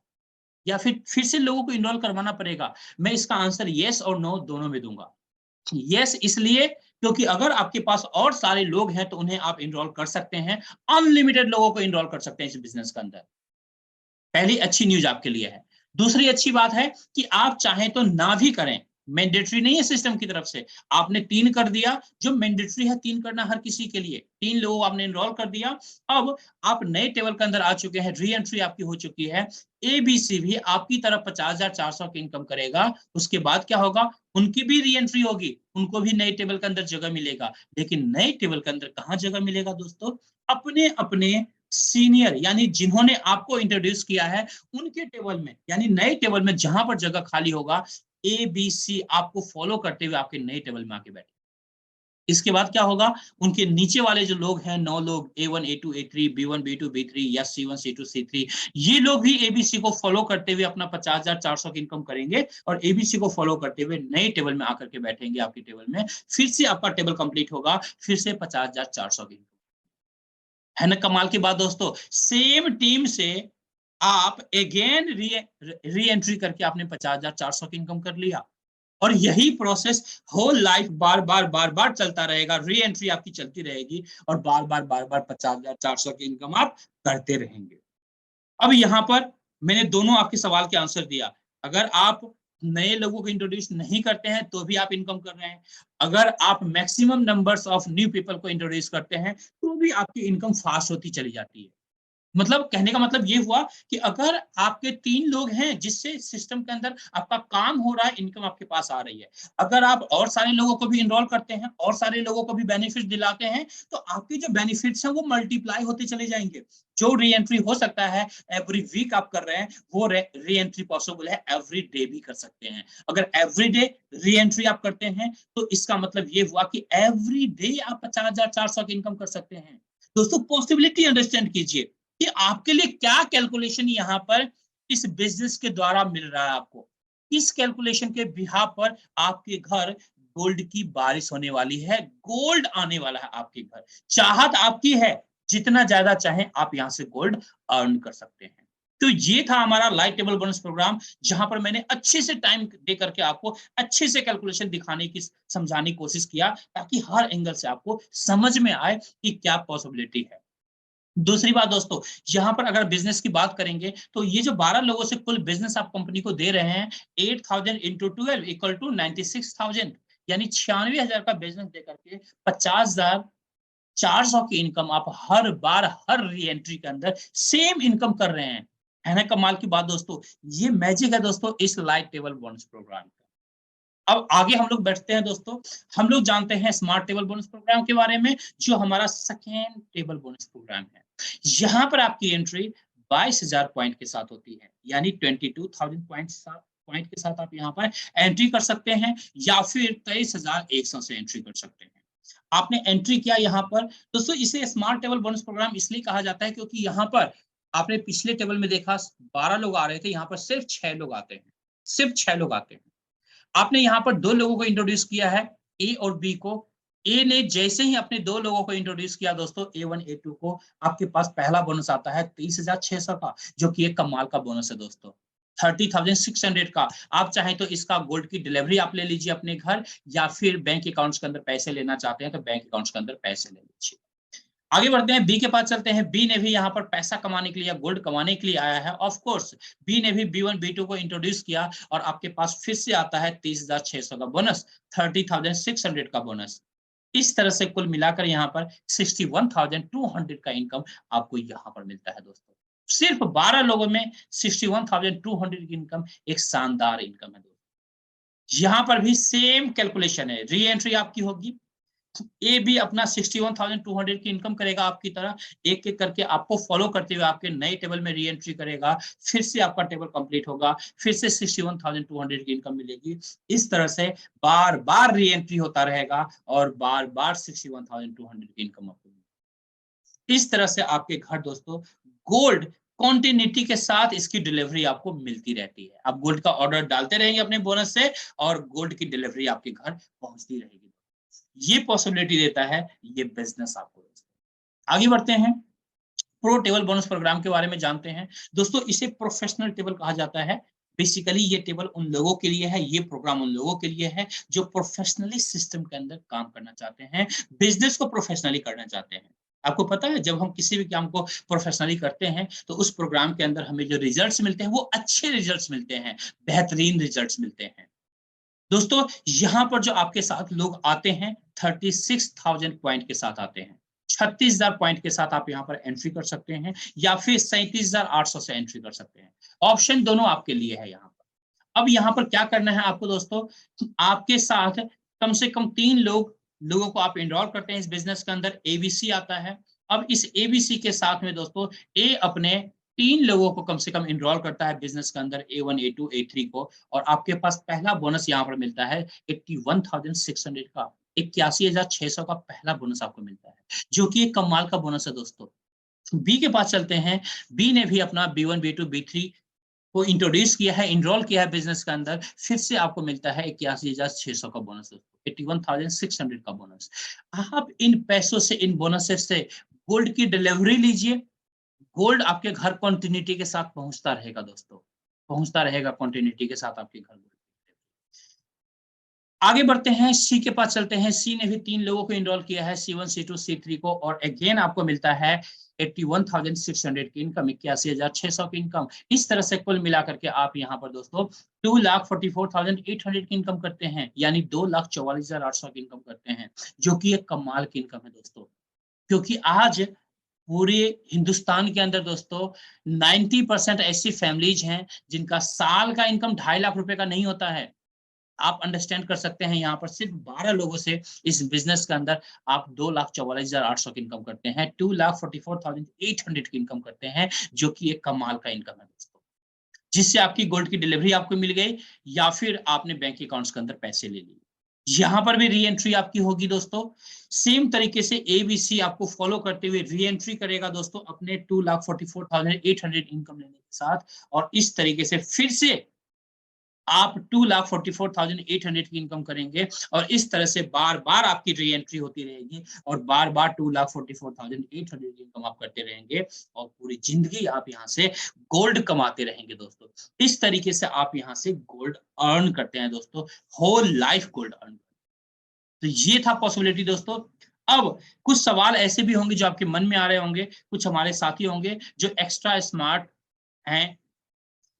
या फिर से लोगों को इनरोल करवाना पड़ेगा? मैं इसका आंसर येस और नो दोनों में दूंगा। येस इसलिए क्योंकि अगर आपके पास और सारे लोग हैं तो उन्हें आप इनरोल कर सकते हैं, अनलिमिटेड लोगों को इनरोल कर सकते हैं इस बिजनेस के अंदर। पहली अच्छी न्यूज आपके लिए है। दूसरी अच्छी बात है कि आप चाहें तो ना भी करें, मैंडेटरी नहीं है सिस्टम की तरफ से। आपने 3 कर दिया, जो मैंडेटरी है 3 करना हर किसी के लिए, 3 लोगों आपने इनरोल कर दिया। अब आप नए टेबल के अंदर आ चुके हैं, री एंट्री आपकी हो चुकी है। एबीसी भी आपकी तरफ 50,400 की इनकम करेगा, उसके बाद क्या होगा, उनकी भी री एंट्री होगी, उनको भी नए टेबल के अंदर जगह मिलेगा। लेकिन नए टेबल के अंदर कहां जगह मिलेगा दोस्तों? अपने अपने सीनियर, यानी जिन्होंने आपको इंट्रोड्यूस किया है उनके टेबल में, यानी नए टेबल में जहां पर जगह खाली होगा, एबीसी आपको फॉलो करते हुए आपके नए टेबल में आके बैठे। इसके बाद क्या होगा, उनके नीचे वाले जो लोग हैं 9 लोग, A1, A2, A3, B1, B2, B3 या C1, C2, C3, ये लोग भी एबीसी को फॉलो करते हुए अपना 50,400 की इनकम करेंगे, और एबीसी को फॉलो करते हुए नए टेबल में आकर के बैठेंगे आपके टेबल में, फिर से आपका टेबल कंप्लीट होगा, फिर से 50,400 की, है ना कमाल की बात दोस्तों। सेम टीम से आप अगेन री एंट्री करके आपने 50,400 की इनकम कर लिया, और यही प्रोसेस होल लाइफ बार बार चलता रहेगा, री एंट्री आपकी चलती रहेगी और बार बार 50,400 की इनकम आप करते रहेंगे। अब यहाँ पर मैंने दोनों आपके सवाल के आंसर दिया। अगर आप नए लोगों को इंट्रोड्यूस नहीं करते हैं तो भी आप इनकम कर रहे हैं, अगर आप maximum numbers of new people को इंट्रोड्यूस करते हैं तो भी आपकी इनकम फास्ट होती चली जाती है। मतलब कहने का मतलब ये हुआ कि अगर आपके 3 लोग हैं जिससे सिस्टम के अंदर आपका काम हो रहा है, इनकम आपके पास आ रही है, अगर आप और सारे लोगों को भी इनरोल करते हैं और सारे लोगों को भी बेनिफिट दिलाते हैं तो आपके जो बेनिफिट्स हैं वो मल्टीप्लाई होते चले जाएंगे। जो री एंट्री हो सकता है एवरी वीक आप कर रहे हैं, वो री एंट्री पॉसिबल है एवरी डे भी कर सकते हैं। अगर एवरी डे री एंट्री आप करते हैं तो इसका मतलब ये हुआ कि एवरी डे आप 50,400 की इनकम कर सकते हैं। दोस्तों पॉसिबिलिटी अंडरस्टैंड कीजिए कि आपके लिए क्या कैलकुलेशन यहाँ पर इस बिजनेस के द्वारा मिल रहा है आपको, इस कैलकुलेशन के बिहाफ पर आपके घर गोल्ड की बारिश होने वाली है, गोल्ड आने वाला है आपके घर। चाहत आपकी है, जितना ज्यादा चाहें आप यहाँ से गोल्ड अर्न कर सकते हैं। तो ये था हमारा लाइव टेबल बोनस प्रोग्राम, जहां पर मैंने अच्छे से टाइम दे करके आपको अच्छे से कैलकुलेशन दिखाने की समझाने की कोशिश किया, ताकि हर एंगल से आपको समझ में आए कि क्या पॉसिबिलिटी है। दूसरी बात दोस्तों, यहाँ पर अगर बिजनेस की बात करेंगे तो ये जो 12 लोगों से कुल बिजनेस आप कंपनी को दे रहे हैं, 8,000 इंटू 12 इक्वल टू 96,000, यानी 96,000 का बिजनेस देकर के 50,400 की इनकम आप हर बार हर री एंट्री के अंदर सेम इनकम कर रहे हैं। है ना कमाल की बात दोस्तों? ये मैजिक है दोस्तों इस लाइव टेबल बोनस प्रोग्राम का। अब आगे हम लोग बैठते हैं दोस्तों, हम लोग जानते हैं स्मार्ट टेबल बोनस प्रोग्राम के बारे में, जो हमारा सेकेंड टेबल बोनस प्रोग्राम है। यहाँ पर आपकी एंट्री 22,000 पॉइंट के साथ होती है, यानी 22,000 पॉइंट के साथ आप यहाँ पर एंट्री कर सकते हैं, या फिर 23,100 से एंट्री कर सकते हैं। आपने एंट्री किया यहाँ पर दोस्तों, इसे स्मार्ट टेबल बोनस प्रोग्राम इसलिए कहा जाता है क्योंकि यहाँ पर आपने पिछले टेबल में देखा 12 लोग आ रहे थे, यहाँ पर सिर्फ 6 लोग आते हैं, सिर्फ 6 लोग आते हैं। आपने यहाँ पर 2 लोगों को इंट्रोड्यूस किया है, ए और बी को। ए ने जैसे ही अपने 2 लोगों को इंट्रोड्यूस किया दोस्तों, A1 A2 को, आपके पास पहला बोनस आता है 23,600 का, जो कि एक कमाल का बोनस है दोस्तों। 30,600 का आप चाहे तो इसका गोल्ड की डिलीवरी आप ले लीजिए अपने घर, या फिर बैंक अकाउंट्स के अंदर पैसे लेना चाहते हैं तो बैंक अकाउंट्स के अंदर पैसे ले लीजिए। आगे बढ़ते हैं, बी के पास चलते हैं। बी ने भी यहाँ पर पैसा कमाने के लिए या गोल्ड कमाने के लिए आया है। ऑफ कोर्स बी ने भी B1 B2 को इंट्रोड्यूस किया और आपके पास फिर से आता है 30,600 का बोनस, 30,600 का बोनस। इस तरह से कुल मिलाकर यहाँ पर 61,200 का इनकम आपको यहाँ पर मिलता है दोस्तों। सिर्फ 12 लोगों में 61,200 की इनकम एक शानदार इनकम है दोस्तों। यहाँ पर भी सेम कैलकुलेशन है, री एंट्री आपकी होगी, ए भी अपना 61,200 की इनकम करेगा आपकी तरह, एक एक करके आपको फॉलो करते हुए आपके नए टेबल में री एंट्री करेगा, फिर से आपका टेबल कंप्लीट होगा, फिर से 61,200 की इनकम मिलेगी। इस तरह से बार बार री एंट्री होता रहेगा और बार बार 61,200 की इनकम आपको मिलेगी। इस तरह से आपके घर दोस्तों गोल्ड कॉन्टिन्यूटी के साथ इसकी डिलीवरी आपको मिलती रहती है। आप गोल्ड का ऑर्डर डालते रहेंगे अपने बोनस से और गोल्ड की डिलीवरी आपके घर पहुंचती रहेगी। ये पॉसिबिलिटी देता है ये बिजनेस आपको। आगे बढ़ते हैं, प्रो टेबल बोनस प्रोग्राम के बारे में जानते हैं दोस्तों। इसे प्रोफेशनल टेबल कहा जाता है। बेसिकली ये टेबल उन लोगों के लिए है, ये प्रोग्राम उन लोगों के लिए है जो प्रोफेशनली सिस्टम के अंदर काम करना चाहते हैं, बिजनेस को प्रोफेशनली करना चाहते हैं। आपको पता है जब हम किसी भी काम को प्रोफेशनली करते हैं तो उस प्रोग्राम के अंदर हमें जो रिजल्ट्स मिलते हैं वो अच्छे रिजल्ट्स मिलते हैं, बेहतरीन रिजल्ट्स मिलते हैं। दोस्तों यहाँ पर जो आपके साथ लोग आते हैं 36,000 पॉइंट के साथ आते हैं, 36,000 पॉइंट के साथ आप यहाँ पर एंट्री कर सकते हैं, या फिर 37,800 से एंट्री कर सकते हैं। ऑप्शन दोनों आपके लिए है यहाँ पर। अब यहाँ पर क्या करना है आपको दोस्तों, आपके साथ कम से कम 3 लोगों को आप एनरोल करते हैं इस बिजनेस के अंदर। एबीसी आता है। अब इस एबीसी के साथ में दोस्तों ए अपने 3 लोगों को कम से कम एनरोल करता है बिजनेस के अंदर, A1 A2 A3 को, और आपके पास पहला बोनस यहाँ पर मिलता है 81,600 का, 81,600 का पहला बोनस आपको मिलता है, जो कि एक कमाल का बोनस है दोस्तों। बी के पास चलते हैं। बी ने भी अपना B1 B2 B3 को इंट्रोड्यूस किया है, इनरोल किया है बिजनेस के अंदर, फिर से आपको मिलता है 81,600 का बोनस, 81,600 का बोनस। आप इन पैसों से, इन बोनसेस से गोल्ड की डिलीवरी लीजिए, गोल्ड आपके घर कंटिन्यूटी के साथ पहुंचता रहेगा दोस्तों, पहुंचता रहेगा कंटिन्यूटी के साथ आपके घर। आगे बढ़ते हैं, सी के पास चलते हैं। सी ने भी 3 लोगों को इनरोल किया है, C1, C2, C3 को, और अगेन आपको मिलता है 81,600 की इनकम, 81,600 की इनकम। इस तरह से कुल मिलाकर के आप यहाँ पर दोस्तों 2,44,800 की इनकम करते हैं, यानी 2,44,800 की इनकम करते हैं, जो कि एक कमाल की इनकम है दोस्तों। क्योंकि आज पूरे हिंदुस्तान के अंदर दोस्तों 90% ऐसी फैमिलीज हैं जिनका साल का इनकम 2.5 लाख रुपए का नहीं होता है। आप अंडरस्टैंड कर सकते हैं, यहाँ पर सिर्फ 12 लोगों से इस बिजनेस के अंदर आप 2,44,800 की इनकम करते हैं, 2,44,800 की इनकम करते हैं, जो कि एक कमाल का इनकम है दोस्तों, जिससे आपकी गोल्ड की डिलीवरी आपको मिल गई या फिर आपने बैंक अकाउंट्स के अंदर पैसे ले लिए। यहाँ पर भी री एंट्री आपकी होगी दोस्तों, सेम तरीके से ABC आपको फॉलो करते हुए री एंट्री करेगा दोस्तों अपने 2,44,800 इनकम लेने के साथ, और इस तरीके से फिर से आप 2,44,800 की इनकम करेंगे, और इस तरह से बार बार आपकी री एंट्री होती रहेगी, और बार बार 2,44,800 की इनकम आप करते रहेंगे, और पूरी जिंदगी आप यहाँ से गोल्ड कमाते रहेंगे दोस्तों। इस तरीके से आप यहाँ से गोल्ड अर्न करते हैं दोस्तों, होल लाइफ गोल्ड अर्न। तो ये था पॉसिबिलिटी दोस्तों। अब कुछ सवाल ऐसे भी होंगे जो आपके मन में आ रहे होंगे, कुछ हमारे साथी होंगे जो एक्स्ट्रा स्मार्ट हैं,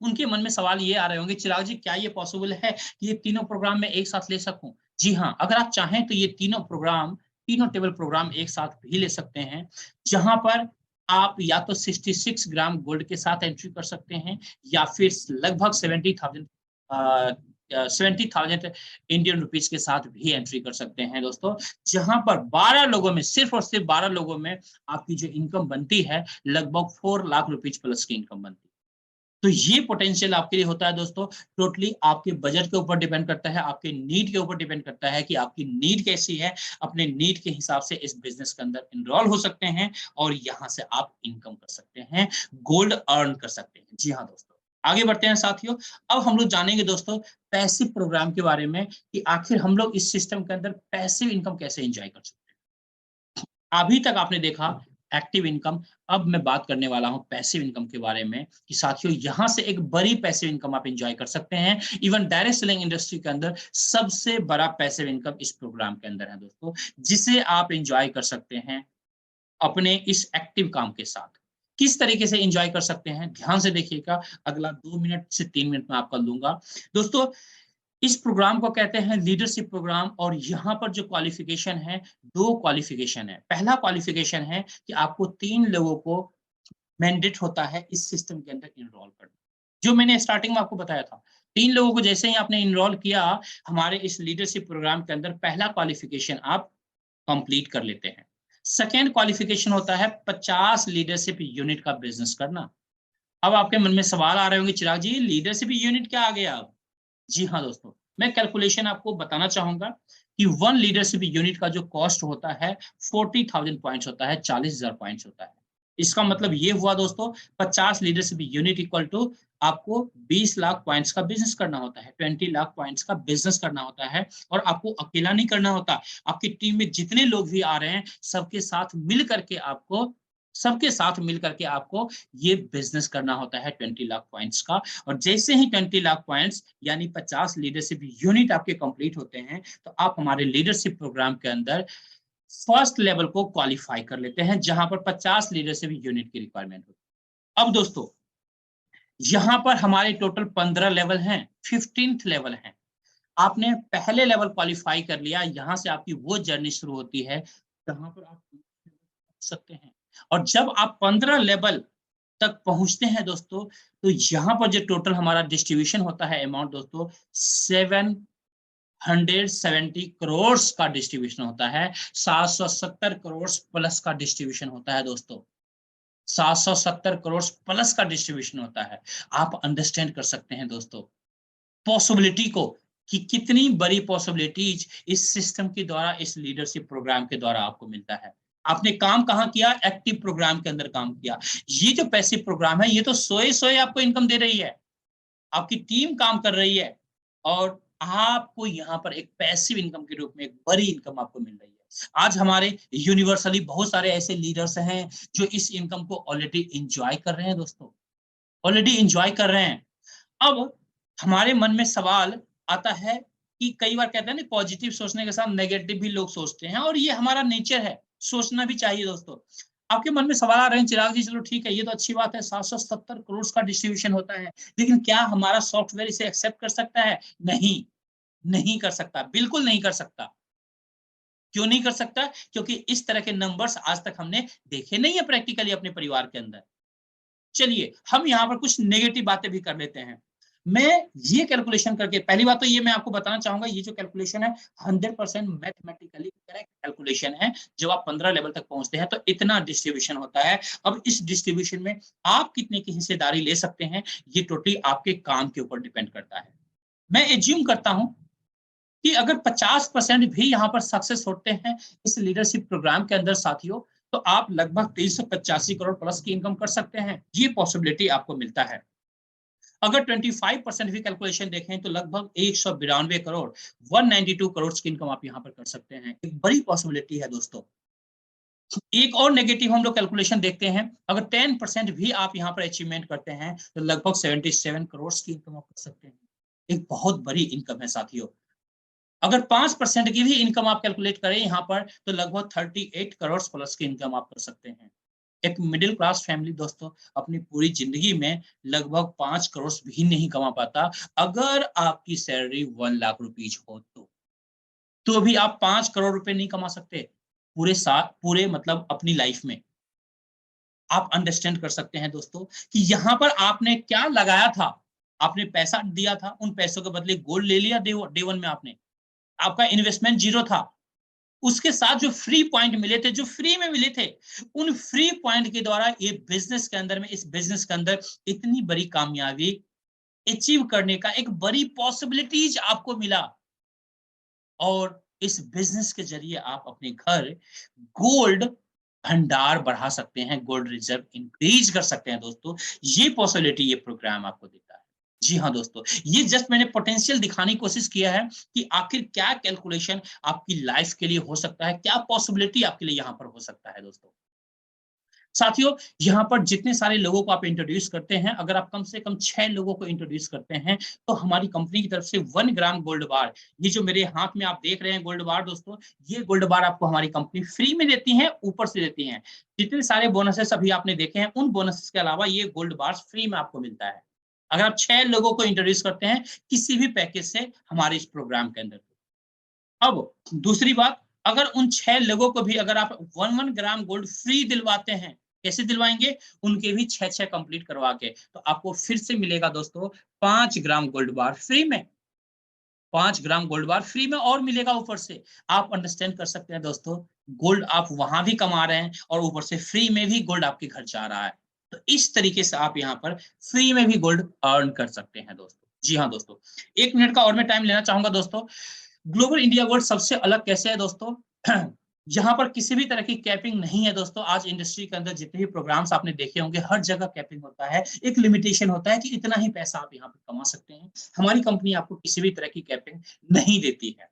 उनके मन में सवाल ये आ रहे होंगे, चिराग जी क्या ये पॉसिबल है कि ये तीनों प्रोग्राम मैं एक साथ ले सकूं? जी हाँ, अगर आप चाहें तो ये तीनों टेबल प्रोग्राम एक साथ भी ले सकते हैं, जहां पर आप या तो 66 ग्राम गोल्ड के साथ एंट्री कर सकते हैं, या फिर लगभग 70,000 इंडियन रुपीज के साथ भी एंट्री कर सकते हैं दोस्तों, जहां पर 12 लोगों में, सिर्फ और सिर्फ 12 लोगों में आपकी जो इनकम बनती है लगभग 4 लाख रुपीज प्लस की इनकम बनती है। तो ये पोटेंशियल आपके लिए होता है दोस्तों, टोटली आपके बजट के ऊपर डिपेंड करता है, आपके नीड के ऊपर डिपेंड करता है कि आपकी नीड कैसी है। अपने नीड के हिसाब से इस बिजनेस के अंदर इनरोल हो सकते हैं, और यहां से आप इनकम कर सकते हैं, गोल्ड अर्न कर सकते हैं। जी हाँ दोस्तों, आगे बढ़ते हैं साथियों। अब हम लोग जानेंगे दोस्तों पैसिव प्रोग्राम के बारे में, कि आखिर हम लोग इस सिस्टम के अंदर पैसिव इनकम कैसे एंजॉय कर सकते हैं। अभी तक आपने देखा एक्टिव इनकम, अब मैं बात करने वाला हूं पैसिव इनकम के बारे में, कि साथियों यहां से एक बड़ी पैसिव इनकम आप एंजॉय कर सकते हैं। इवन डायरेक्ट सेलिंग इंडस्ट्री के अंदर सबसे बड़ा पैसिव इनकम इस प्रोग्राम के अंदर है दोस्तों, जिसे आप एंजॉय कर सकते हैं अपने इस एक्टिव काम के साथ। किस तरीके से एंजॉय कर सकते हैं, ध्यान से देखिएगा, अगला 2 मिनट से 3 मिनट में आपका लूंगा दोस्तों। इस प्रोग्राम को कहते हैं लीडरशिप प्रोग्राम, और यहाँ पर जो क्वालिफिकेशन है, 2 क्वालिफिकेशन है। पहला क्वालिफिकेशन है कि आपको 3 लोगों को मैंडेट होता है इस सिस्टम के अंदर इनरोल करना, जो मैंने स्टार्टिंग में आपको बताया था। 3 लोगों को जैसे ही आपने इनरोल किया हमारे इस लीडरशिप प्रोग्राम के अंदर, पहला क्वालिफिकेशन आप कंप्लीट कर लेते हैं। सेकेंड क्वालिफिकेशन होता है 50 लीडरशिप यूनिट का बिजनेस करना। अब आपके मन में सवाल आ रहे होंगे, चिराग जी लीडरशिप यूनिट क्या आ गया अब? जी हाँ दोस्तों, मैं कैलकुलेशन आपको बताना चाहूंगा कि 1 लीडरशिप यूनिट का जो कॉस्ट होता है 40,000 पॉइंट्स होता है, 40,000 पॉइंट्स होता है। इसका मतलब ये हुआ दोस्तों, 50 लीडरशिप यूनिट इक्वल टू आपको 20 लाख पॉइंट्स का बिजनेस करना होता है, 20 लाख पॉइंट्स का बिजनेस करना होता है। और आपको अकेला नहीं करना होता, आपकी टीम में जितने लोग भी आ रहे हैं सबके साथ मिल करके आपको ये बिजनेस करना होता है 20 लाख पॉइंट्स का। और जैसे ही 20 लाख पॉइंट्स यानी 50 लीडरशिप यूनिट आपके कंप्लीट होते हैं, तो आप हमारे लीडरशिप प्रोग्राम के अंदर फर्स्ट लेवल को क्वालिफाई कर लेते हैं, जहां पर 50 लीडरशिप यूनिट की रिक्वायरमेंट होती है। अब दोस्तों यहां पर हमारे टोटल 15 लेवल हैं, 15th लेवल है। आपने पहले लेवल क्वालिफाई कर लिया, यहां से आपकी वो जर्नी शुरू होती है जहां पर आप सकते हैं। और जब आप 15 लेवल तक पहुंचते हैं दोस्तों, तो यहां पर जो टोटल हमारा डिस्ट्रीब्यूशन होता है अमाउंट दोस्तों, 770 करोड़ का डिस्ट्रीब्यूशन होता है, 770 करोड़ प्लस का डिस्ट्रीब्यूशन होता है दोस्तों, 770 करोड़ प्लस का डिस्ट्रीब्यूशन होता है। आप अंडरस्टैंड कर सकते हैं दोस्तों पॉसिबिलिटी को, कि कितनी बड़ी पॉसिबिलिटीज इस सिस्टम के द्वारा, इस लीडरशिप प्रोग्राम के द्वारा आपको मिलता है। आपने काम कहां किया? एक्टिव प्रोग्राम के अंदर काम किया। ये जो पैसिव प्रोग्राम है, ये तो सोए सोए आपको इनकम दे रही है, आपकी टीम काम कर रही है, और आपको यहाँ पर एक पैसिव इनकम के रूप में एक बड़ी इनकम आपको मिल रही है। आज हमारे यूनिवर्सली बहुत सारे ऐसे लीडर्स हैं जो इस इनकम को ऑलरेडी इंजॉय कर रहे हैं दोस्तों, ऑलरेडी इंजॉय कर रहे हैं। अब हमारे मन में सवाल आता है कि कई बार कहते हैं ना पॉजिटिव सोचने के साथ नेगेटिव भी लोग सोचते हैं, और ये हमारा नेचर है, सोचना भी चाहिए दोस्तों। आपके मन में सवाल आ रहे हैं चिराग जी, चलो ठीक है, ये तो अच्छी बात है, 770 करोड़ का डिस्ट्रीब्यूशन होता है, लेकिन क्या हमारा सॉफ्टवेयर इसे एक्सेप्ट कर सकता है? नहीं, नहीं कर सकता, बिल्कुल नहीं कर सकता। क्यों नहीं कर सकता? क्योंकि इस तरह के नंबर्स आज तक हमने देखे नहीं है प्रैक्टिकली अपने परिवार के अंदर। चलिए, हम यहाँ पर कुछ नेगेटिव बातें भी कर लेते हैं। मैं ये कैलकुलेशन करके, पहली बात तो ये मैं आपको बताना चाहूंगा, ये जो कैलकुलेशन है 100% मैथमेटिकली करेक्ट कैलकुलेशन है। जब आप 15 लेवल तक पहुंचते हैं तो इतना डिस्ट्रीब्यूशन होता है। अब इस डिस्ट्रीब्यूशन में आप कितने की हिस्सेदारी ले सकते हैं, ये टोटली आपके काम के ऊपर डिपेंड करता है। मैं एज्यूम करता हूं कि अगर 50% भी यहाँ पर सक्सेस होते हैं इस लीडरशिप प्रोग्राम के अंदर साथियों, तो आप लगभग 385 करोड़ प्लस की इनकम कर सकते हैं। ये पॉसिबिलिटी आपको मिलता है। अगर 25% भी कैलकुलेशन देखें तो लगभग 192 करोड़ 192 करोड़ की इनकम आप यहाँ पर कर सकते हैं। एक बड़ी पॉसिबिलिटी है दोस्तों। एक और नेगेटिव हम लोग कैलकुलेशन देखते हैं, अगर 10% भी आप यहाँ पर अचीवमेंट करते हैं तो लगभग 77 करोड़ की इनकम आप कर सकते हैं। एक बहुत बड़ी इनकम है साथियों। अगर 5% की भी इनकम आप कैलकुलेट करें यहाँ पर तो लगभग 38 करोड़ प्लस की इनकम आप कर सकते हैं। एक मिडिल क्लास फैमिली दोस्तों अपनी पूरी जिंदगी में लगभग 5 करोड़ भी नहीं कमा पाता। अगर आपकी सैलरी 1 लाख रुपीज हो तो भी आप 5 करोड़ रुपए नहीं कमा सकते पूरे साल, पूरे मतलब अपनी लाइफ में। आप अंडरस्टैंड कर सकते हैं दोस्तों कि यहाँ पर आपने क्या लगाया था। आपने पैसा दिया था, उन पैसों के बदले गोल्ड ले लिया डे वन में आपने, आपका इन्वेस्टमेंट जीरो था। उसके साथ जो फ्री पॉइंट मिले थे, जो फ्री में मिले थे, उन फ्री पॉइंट के द्वारा ये बिजनेस के अंदर में, इस बिजनेस के अंदर इतनी बड़ी कामयाबी अचीव करने का एक बड़ी पॉसिबिलिटीज आपको मिला। और इस बिजनेस के जरिए आप अपने घर गोल्ड भंडार बढ़ा सकते हैं, गोल्ड रिजर्व इंक्रीज कर सकते हैं दोस्तों। ये पॉसिबिलिटी ये प्रोग्राम आपको देता है। जी हाँ दोस्तों, ये जस्ट मैंने पोटेंशियल दिखाने की कोशिश किया है कि आखिर क्या कैलकुलेशन आपकी लाइफ के लिए हो सकता है, क्या पॉसिबिलिटी आपके लिए यहाँ पर हो सकता है दोस्तों। साथियों, यहाँ पर जितने सारे लोगों को आप इंट्रोड्यूस करते हैं, अगर आप कम से कम 6 लोगों को इंट्रोड्यूस करते हैं तो हमारी कंपनी की तरफ से 1 ग्राम गोल्ड बार, ये जो मेरे हाथ में आप देख रहे हैं गोल्ड बार दोस्तों, ये गोल्ड बार आपको हमारी कंपनी फ्री में देती है, ऊपर से देती है। जितने सारे बोनसेस अभी आपने देखे हैं, उन बोनसेस के अलावा ये गोल्ड बार फ्री में आपको मिलता है अगर आप 6 लोगों को इंट्रोड्यूस करते हैं किसी भी पैकेज से हमारे इस प्रोग्राम के अंदर। अब दूसरी बात, अगर उन 6 लोगों को भी अगर आप 1 ग्राम गोल्ड फ्री दिलवाते हैं, कैसे दिलवाएंगे? उनके भी 6 कंप्लीट करवा के, तो आपको फिर से मिलेगा दोस्तों 5 ग्राम गोल्ड बार फ्री में। 5 ग्राम गोल्ड बार फ्री में और मिलेगा ऊपर से। आप अंडरस्टैंड कर सकते हैं दोस्तों, गोल्ड आप वहां भी कमा रहे हैं और ऊपर से फ्री में भी गोल्ड आपके घर जा रहा है। तो इस तरीके से आप यहाँ पर फ्री में भी गोल्ड अर्न कर सकते हैं दोस्तों। जी हाँ दोस्तों, 1 मिनट का और मैं टाइम लेना चाहूंगा दोस्तों। ग्लोबल इंडिया गोल्ड सबसे अलग कैसे है दोस्तों? यहाँ पर किसी भी तरह की कैपिंग नहीं है दोस्तों। आज इंडस्ट्री के अंदर जितने भी प्रोग्राम्स आपने देखे होंगे, हर जगह कैपिंग होता है, एक लिमिटेशन होता है कि इतना ही पैसा आप यहाँ पे कमा सकते हैं। हमारी कंपनी आपको किसी भी तरह की कैपिंग नहीं देती है।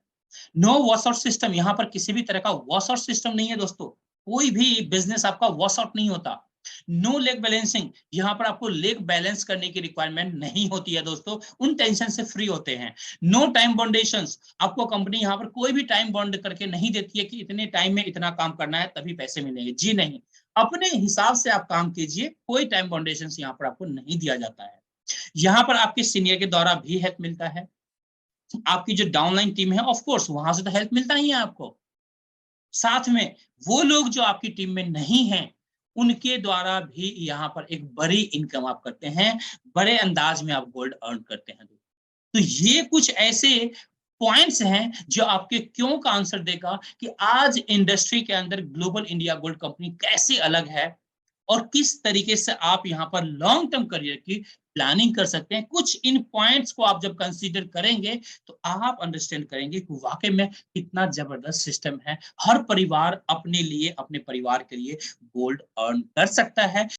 नो वॉश आउट सिस्टम, यहाँ पर किसी भी तरह का वॉश आउट सिस्टम नहीं है दोस्तों। कोई भी बिजनेस आपका वॉश आउट नहीं होता। नो लेग बैलेंसिंग, यहाँ पर आपको लेग बैलेंस करने की रिक्वायरमेंट नहीं होती है दोस्तों, उन टेंशन से फ्री होते हैं। नो टाइम बाउंडेशंस, आपको कंपनी यहाँ पर कोई भी टाइम बाउंड करके नहीं देती है कि इतने टाइम में इतना काम करना है तभी पैसे मिलेंगे। जी नहीं, अपने हिसाब से आप काम कीजिए, कोई टाइम बाउंडेशन यहाँ पर आपको नहीं दिया जाता है। यहाँ पर आपके सीनियर के द्वारा भी हेल्प मिलता है। आपकी जो डाउनलाइन टीम है, ऑफ कोर्स वहां से तो हेल्प मिलता ही है आपको। साथ में वो लोग जो आपकी टीम में नहीं हैं, उनके द्वारा भी यहाँ पर एक बड़ी इनकम आप करते हैं, बड़े अंदाज में आप गोल्ड अर्न करते हैं। तो ये कुछ ऐसे पॉइंट्स हैं जो आपके क्यों का आंसर देगा कि आज इंडस्ट्री के अंदर ग्लोबल इंडिया गोल्ड कंपनी कैसे अलग है और किस तरीके से आप यहाँ पर लॉन्ग टर्म करियर की प्लानिंग कर सकते हैं। कुछ इन पॉइंट्स को आप जब कंसीडर करेंगे तो आप अंडरस्टैंड करेंगे कि वाकई में कितना जबरदस्त सिस्टम है। हर परिवार अपने लिए, अपने परिवार के लिए गोल्ड अर्न कर सकता है।